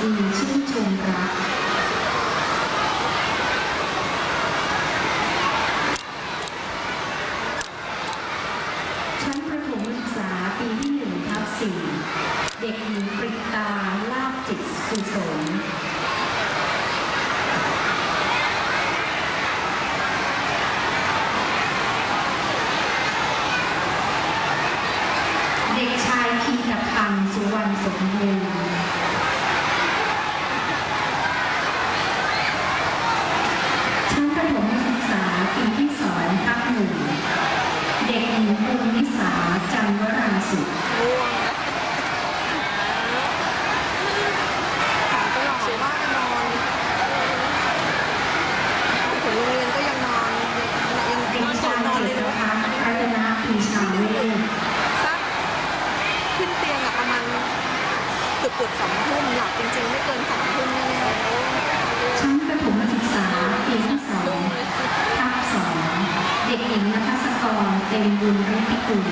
ตรีชื่นชมรักชั้นประถมศึกษาปีที่ 1/4 เด็กหญิงปริตาลาภจิตกุศลเด็กชายคีตพันธ์สุวรรณสมบูรณ์ชั้นประถมศึกษาปีที่ 2/1 เด็กหญิงปุณณิสาจันวรังสุขเกือบ2 ทุ่มหลับจริงๆไม่เกิน3 ทุ่มแน่ๆชั้นประถมศึกษาปีที่ 2/2 เด็กหญิงณภัสกรเต็มบุญฤทธิกุล